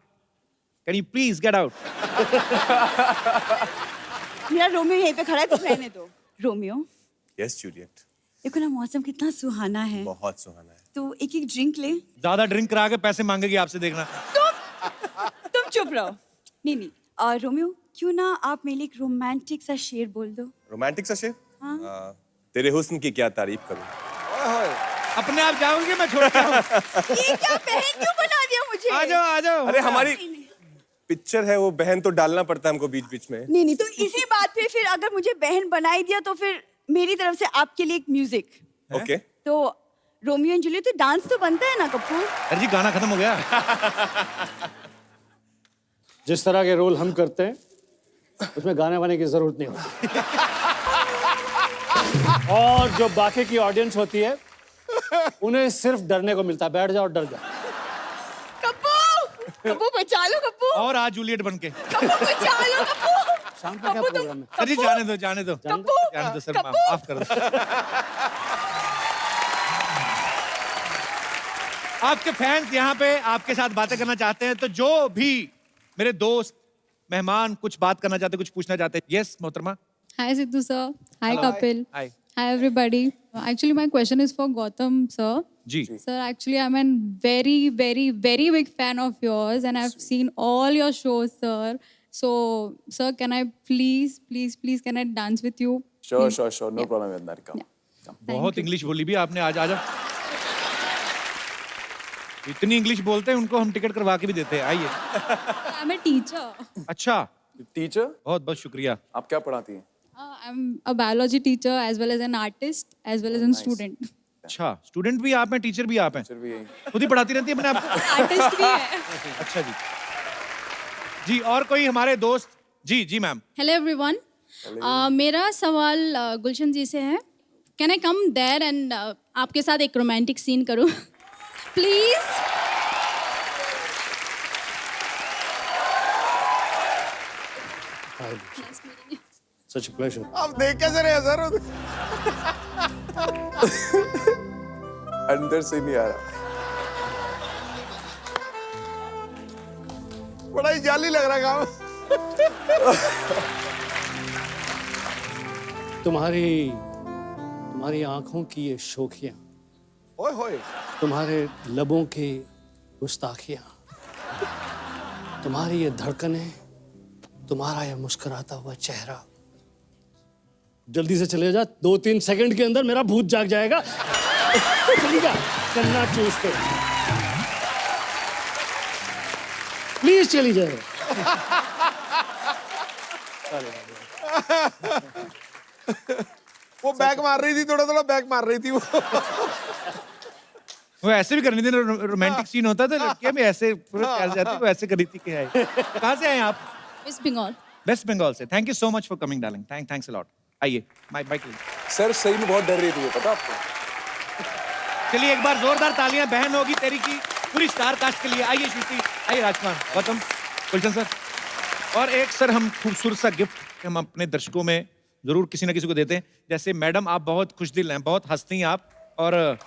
can you please get out. मेरा रोमियो यहीं पे खड़ा है, तुम रहने दो। Romeo yes Juliet. देखो ना मौसम कितना सुहाना है, बहुत सुहाना है। तो एक एक ड्रिंक ले। ज्यादा ड्रिंक करा के पैसे मांगेगी आपसे, देखना। तुम चुप रहो। नहीं और रोमियो क्यों ना आप मेरे लिए एक रोमांटिक सा शेर बोल दो। रोमांटिक सा शेर? हाँ। तेरे हुस्न की क्या तारीफ करूं। अपने आप जाओगे, मैं छोड़ के आऊं। ये क्या बहन क्यों बना दिया मुझे? आ जाओ आ जाओ। अरे हमारी पिक्चर है वो, बहन तो डालना पड़ता है हमको बीच बीच में। नहीं तो इसी बात पे फिर अगर मुझे बहन बना ही दिया तो फिर मेरी तरफ से आपके लिए एक म्यूजिक। ओके। तो रोमियो एंड जूलियट तो डांस तो बनता है ना कपूर? अरे जी गाना खत्म हो गया। जिस तरह के रोल हम करते हैं उसमें गाने वाने की जरूरत नहीं होती। और जो बाकी की ऑडियंस होती है उन्हें सिर्फ डरने को मिलता है, बैठ जाओ डर जाओ। कप्पू बचा लो कप्पू। और आज जूलियट बन के। कप्पू बचा लो कप्पू। शाम का क्या प्रोग्राम है? अरे जाने दो जाने दो जाने दो सर, माफ कर दो। आपके फैंस यहाँ पे आपके साथ बातें करना चाहते हैं, तो जो भी मेरे दोस्त मेहमान कुछ बात करना चाहते, कुछ पूछना चाहते हैं। यस मोहतरमा। Hi Sidhu sir. Hi Kapil. Hi. Hi everybody. Actually my question is for Gautam sir. जी। Sir, actually I'm a very big fan of yours and I've seen all your shows sir. So sir, can I please can I dance with you? Sure. No problem with that. Come. बहुत English बोली भी आपने आज। आज इतनी English बोलते हैं, उनको हम टिकट करवा के भी देते हैं। आइए। I am a teacher. अच्छा, टीचर, बहुत बहुत शुक्रिया। आप क्या पढ़ाती हैं? I am a biology teacher as well as an artist as well as an student. अच्छा, स्टूडेंट भी आप हैं, टीचर भी आप हैं, टीचर भी यही। खुद ही पढ़ाती रहती है अपने आप को? आर्टिस्ट भी है। अच्छा जी। जी, और कोई हमारे दोस्त? जी जी मैम। Hello everyone. मेरा सवाल गुलशन जी से है। Can I come there and आपके साथ एक रोमांटिक सीन करूं? प्लीज। Such a pleasure. अब देख कैसे रहे सर? अंदर से नहीं आ रहा। बड़ा ही जाली लग रहा है काम। तुम्हारी आंखों की ये शोखियां, ओए होए। तुम्हारे लबों की गुस्ताखियां, तुम्हारी ये धड़कनें, तुम्हारा ये मुस्कुराता हुआ चेहरा। जल्दी से चले जा, 2-3 सेकंड के अंदर मेरा भूत जाग जाएगा। चलिएगा, कन्ना चूस के प्लीज चली जाए। वो बैक मार रही थी, थोड़ा थोड़ा बैक मार रही थी वो। वो ऐसे भी करनी थी, रोमांटिक सीन होता था, लड़कियां भी ऐसे पूरा प्यार जाती, वो ऐसे करी थी। क्या है? कहाँ से आए आप? वेस्ट बंगाल। वेस्ट बंगाल से। Thank you so much for coming darling. Thanks a lot. आइए, माय बाइक। सर सही में बहुत डर रही थी, पता आपको? चलिए एक बार जोरदार तालियां बहन होगी तेरी की पूरी स्टार कास्ट के लिए। आइए श्रुति, आइए राजकुमार, गौतम, गुलशन सर। और एक सर हम खूबसूरत सा गिफ्ट हम अपने दर्शकों में जरूर किसी ना किसी को देते हैं। जैसे मैडम, आप बहुत खुश दिल हैं, बहुत हंसती हैं आप, और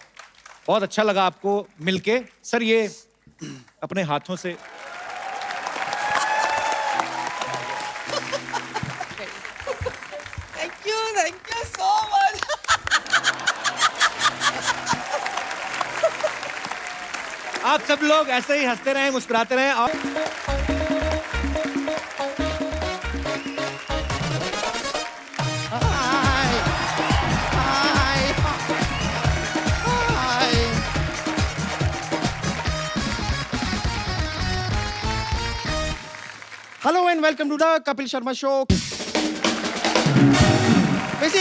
बहुत अच्छा लगा आपको मिलके। सर ये अपने हाथों से थैंक यू सो मच। आप सब लोग ऐसे ही हंसते रहें, मुस्कुराते रहें। और hello and welcome to the Kapil Sharma show. वैसे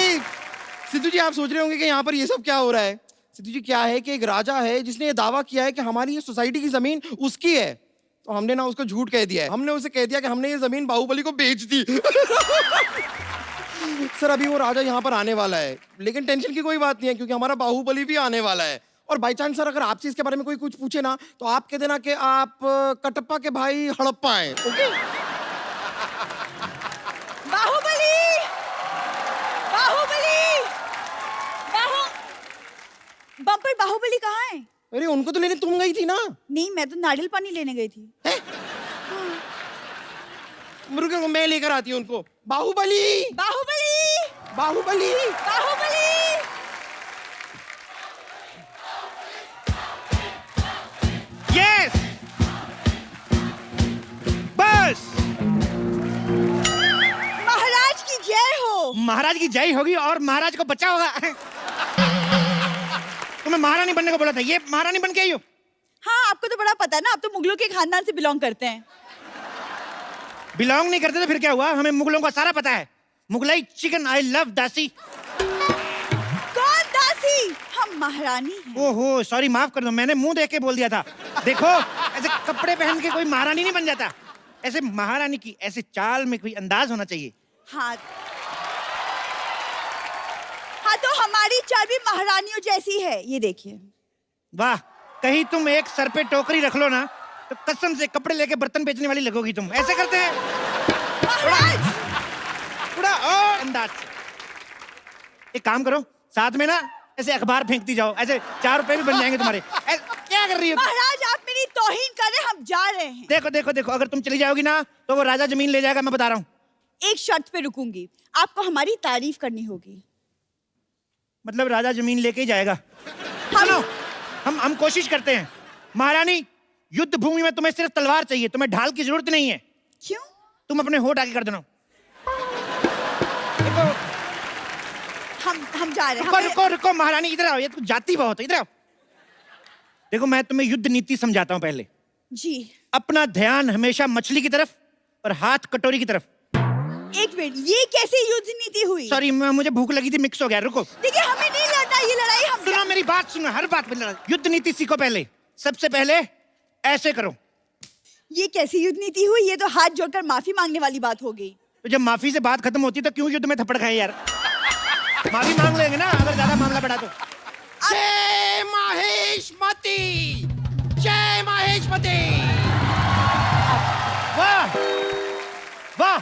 सिद्धू जी, आप सोच रहे होंगे कि यहाँ पर ये सब क्या हो रहा है। सिद्धू जी, क्या है कि एक राजा है जिसने ये दावा किया है कि हमारी ये सोसाइटी की जमीन उसकी है, तो हमने ना उसको झूठ कह दिया है। हमने उसे कह दिया कि हमने ये जमीन बाहुबली को बेच दी। सर अभी वो राजा यहाँ पर आने वाला है, लेकिन टेंशन की कोई बात नहीं है क्योंकि हमारा बाहुबली भी आने वाला है। और बाई चांस सर अगर आपसे इसके बारे में कोई कुछ पूछे ना, तो आप कह देना कि आप कटप्पा के भाई हड़प्पा हैं। ओके? बाहुबली, बाहुबली, बम्पर बाहुबली कहाँ है? अरे उनको तो लेने तुम गई थी ना। नहीं, मैं तो नारियल पानी लेने गई थी। रुको, मैं लेकर आती हूँ उनको। बाहुबली, बाहुबली, बाहुबली, बाहुबली। यस, बस। महाराज की जय हो। महाराज की जय होगी और महाराज को बचा होगा। तुम्हें महारानी बनने को बोला था, ये महारानी बन के आई हो। हाँ, आपको तो बड़ा पता है ना, आप तो मुगलों के खानदान से बिलोंग करते हैं। बिलोंग नहीं करते तो फिर क्या हुआ? हमें मुगलों का सारा पता है। मुगलाई चिकन, आई लव दासी। कौन दासी? हम महारानी हैं। ओहो, सॉरी, माफ कर दो, मैंने मुंह देख के बोल दिया था। देखो, ऐसे कपड़े पहन के कोई महारानी नहीं बन जाता। ऐसे महारानी की ऐसे चाल में कोई अंदाज होना चाहिए। हाँ, हाँ, तो हमारी चाल भी महारानियों जैसी है, ये देखिए। वाह, कहीं तुम एक सर पे टोकरी रख लो ना, तो कसम से कपड़े लेके बर्तन बेचने वाली लगोगी तुम। ऐसे करते हैं थोड़ा और अंदाज से। एक काम करो, साथ में ना ऐसे अखबार फेंकती जाओ, ऐसे 4 रुपए भी बन जाएंगे तुम्हारे। क्या कर रही हो? महाराज, आप मेरी तौहीन कर रहे हैं, हम जा रहे हैं। देखो देखो देखो, अगर तुम चली जाओगी ना तो वो राजा जमीन ले जाएगा, मैं बता रहा हूँ। एक शर्त पे रुकूंगी, आपको हमारी तारीफ करनी होगी। मतलब राजा जमीन लेके ही जाएगा? चलो, हम कोशिश करते हैं। महारानी, युद्ध भूमि में तुम्हें सिर्फ तलवार चाहिए, तुम्हें ढाल की जरूरत नहीं है। क्यों? तुम अपने होठ आगे कर देना। हम जा रहे हैं रुको रुको रुको महारानी, इधर आओ, ये तो जाती बहुत है, इधर आओ। देखो मैं तुम्हें युद्ध नीति समझाता हूँ पहले। जी अपना ध्यान हमेशा मछली की तरफ और हाथ कटोरी की तरफ। एक मिनट, ये कैसे युद्ध नीति हुई? सॉरी मुझे भूख लगी थी, मिक्स हो गया, रुको। देखिए हमें नहीं लड़ना ये लड़ाई, हम सुनो मेरी बात सुनो, हर बात पे लड़ाई। युद्ध नीति सीखो पहले। सबसे पहले ऐसे करो। ये कैसी युद्ध नीति हुई? ये तो हाथ जोड़कर माफी मांगने वाली बात हो गई। तो जब माफी से बात खत्म होती तो क्यों युद्ध में थप्पड़ खाए यार? माफी मांग लेंगे ना अगर ज्यादा मामला बढ़ा तो। जय माहेशमती, जय माहेशमती। वाह वाह,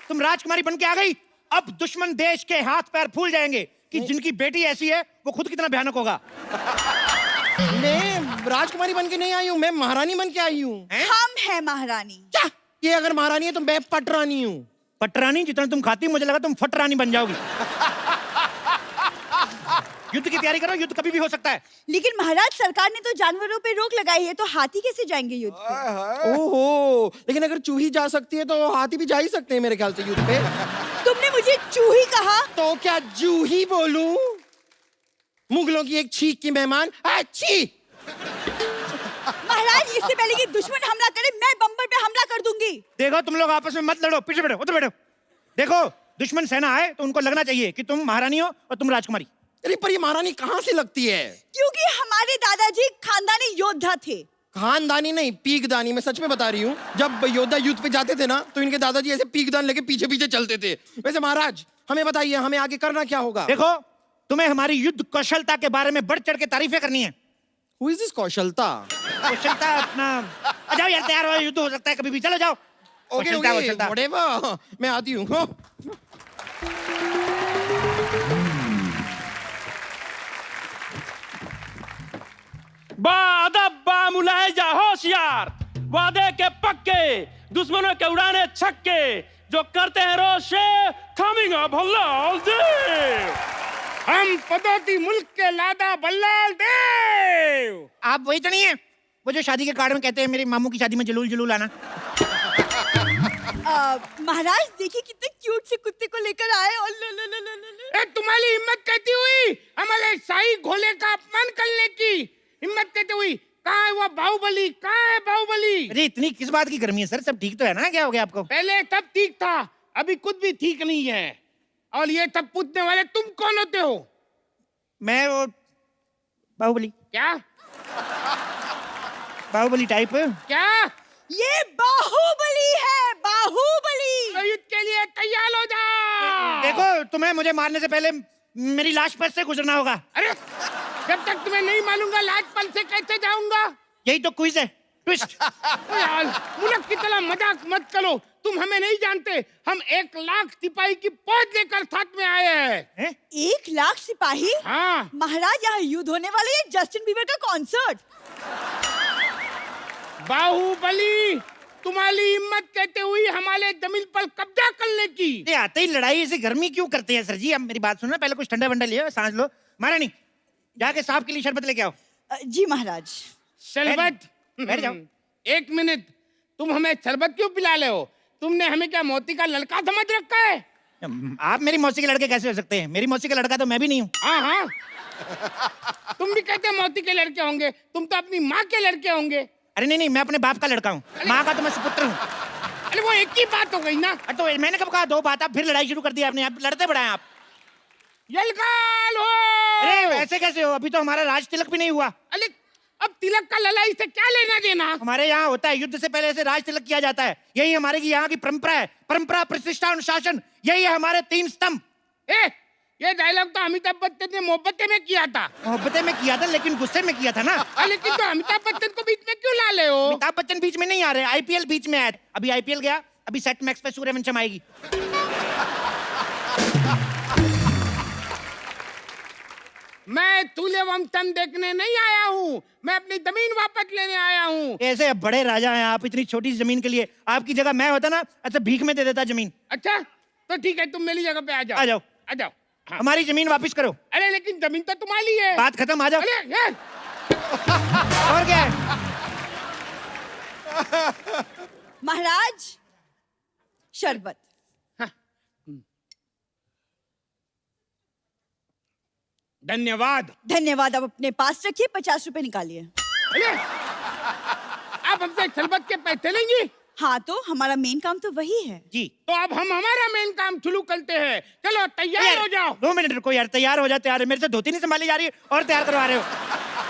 तुम राजकुमारी बन के आ गई। अब दुश्मन देश के हाथ पैर फूल जाएंगे कि जिनकी बेटी ऐसी है वो खुद कितना भयानक होगा। मैं राजकुमारी बन के नहीं आई हूँ, मैं महारानी बन के आई हूँ। हम हैं महारानी। क्या? ये अगर महारानी है तो मैं पटरानी हूँ। पटरानी? जितना तुम खाती मुझे लगा तुम फटरानी बन जाओगी। युद्ध की तैयारी करो, युद्ध कभी भी हो सकता है। लेकिन महाराज सरकार ने तो जानवरों पे रोक लगाई है, तो हाथी कैसे जाएंगे युद्ध पे? ओहो, लेकिन अगर चूही जा सकती है तो हाथी भी जा ही सकते हैं मेरे ख्याल से युद्ध पे। तुमने मुझे चूही कहा? तो क्या जूही बोलूं? मुगलों की एक छींक की मेहमान। अच्छी महाराज, इससे पहले कि दुश्मन हमला करे मैं बम्पर पे हमला कर दूंगी। देखो तुम लोग आपस में मत लड़ो, पीछे बैठो, उधर बैठो। देखो दुश्मन सेना आए तो उनको लगना चाहिए कि तुम महारानी हो और तुम राजकुमारी। अरे पर ये महारानी कहाँ से लगती है? क्योंकि हमारे दादाजी खानदानी योद्धा थे। खानदानी नहीं, पीकदानी। मैं सच में बता रही हूँ, जब योद्धा युद्ध पे जाते थे ना तो इनके दादाजी ऐसे पीकदान लेके पीछे पीछे चलते थे। वैसे महाराज हमें बताइए, हमें आगे करना क्या होगा? देखो तुम्हें हमारी युद्ध कौशलता के बारे में बढ़ चढ़ के तारीफें करनी है। Who is this कौशलता? कौशलता अपना, आ जाओ यार, तैयार हो, युद्ध हो सकता है कभी भी, चलो जाओ। Okay Kaushalta, okay, Kaushalta. whatever, मैं आती हूँ। बादब्बा मुलाहिजा होशियार, वादे के पक्के, दुश्मनों के उड़ाने छक्के, जो करते हैं रोशे, कमिंग अप हल्लाल देव। हम पदोती मुल्क के लादा बल्लाल देव। आप वही तो नहीं है वो जो शादी के कार्ड में कहते हैं मेरे मामू की शादी में जलूल जलूल आना? महाराज देखिए कितने क्यूट से कुत्ते को लेकर आए। और ए, तुम्हारी हिम्मत कहती हुई हमारे शाही घोड़े का अपमान करने की हिम्मत कहती हुई, कहाँ है वो बाहुबली? कहाँ है बाहुबली? अरे इतनी किस बात की गर्मी है सर, सब ठीक तो है ना? क्या हो गया आपको? पहले तब ठीक था, अभी कुछ भी ठीक नहीं है। और ये तब पूछने वाले तुम कौन होते हो? मैं वो बाहुबली। क्या बाहुबली टाइप? क्या? ये बाहुबली है, बाहुबली। तो युद्ध के लिए तैयार हो जा। देखो तुम्हें मुझे मारने से पहले मेरी लाश पर से गुजरना होगा। अरे जब तक तुम्हें नहीं मालूंगा लाजपल से कैसे जाऊंगा? यही तो क्विज है, ट्विस्ट। यार मुल्क की तरह मजाक मत करो, तुम हमें नहीं जानते। हम 1 लाख सिपाही की फौज लेकर साथ में आए हैं। 1 लाख सिपाही? हाँ महाराज, यहाँ युद्ध होने वाले है, जस्टिन बीबर का कॉन्सर्ट। बाहुबली, तुम्हारी हिम्मत कहते हुई हमारे जमीन पर कब्जा करने की। ये आते ही लड़ाई से गर्मी क्यों करते हैं सर जी? अब मेरी बात सुनो, पहले कुछ ठंडा वंडा लियो, सांस लो। महारानी जाके साहब के लिए शरबत लेके आओ। जी महाराज। शरबत? बैठ जाओ। 1 मिनट, तुम हमें शरबत क्यों पिला रहे हो? तुमने हमें क्या मोती का लड़का समझ रखा है? आप मेरी मौसी के लड़के कैसे हो सकते हैं? मेरी मौसी का लड़का तो मैं भी नहीं हूँ। हाँ हाँ, तुम भी कहते मोती के लड़के होंगे, तुम तो अपनी माँ के लड़के होंगे। अरे नहीं नहीं, मैं अपने बाप का लड़का हूँ, माँ का तो मैं सुपुत्र हूँ। अरे वो एक ही बात हो गई ना। तो मैंने कब कहा 2 बात? आप फिर लड़ाई शुरू कर दी आपने, आप लड़ते बढ़ाए आप। यलगाल हो। अरे वैसे कैसे हो? अभी तो हमारा राज तिलक भी नहीं हुआ। अरे अब तिलक का लड़ाई से क्या लेना देना? हमारे यहाँ होता है, युद्ध से पहले से राज तिलक किया जाता है। यही हमारे की यहाँ की परंपरा है। परंपरा, प्रतिष्ठा, अनुशासन, यही है हमारे 3 स्तंभ। ये डायलॉग तो अमिताभ बच्चन ने मोहब्बतें में किया था। मोहब्बतें में किया था लेकिन गुस्से में किया था ना। लेकिन तो अमिताभ बच्चन को बीच में क्यों ला ले हो? अमिताभ बच्चन बीच में नहीं आ रहे, आईपीएल बीच में आया। अभी आईपीएल गया, अभी सेट मैक्स पे सूर्यवंशम आएगी। मैं सूर्यवंशम देखने नहीं आया हूँ, मैं अपनी जमीन वापस लेने आया हूँ। ऐसे बड़े राजा हैं आप, इतनी छोटी सी जमीन के लिए? आपकी जगह मैं होता ना, अच्छा भीख में दे देता जमीन। अच्छा तो ठीक है, तुम मेरी जगह पे आ जाओ। आ जाओ, आ जाओ। हाँ। हमारी जमीन वापस करो। अरे लेकिन जमीन तो तुम्हारी है। बात खत्म, आ जाओ। अरे यार। और क्या है? महाराज शरबत। धन्यवाद। धन्यवाद। अब अपने पास रखिए, 50 रुपए निकालिए। अरे आप हमसे छलबत के पैसे लेंगी? हाँ, तो हमारा मेन काम तो वही है जी। तो अब हम हमारा मेन काम शुरू करते हैं। चलो तैयार हो जाओ। 2 मिनट रुको यार, तैयार हो जा। तैयार है, मेरे से धोती नहीं संभाली जा रही है और तैयार करवा रहे हो।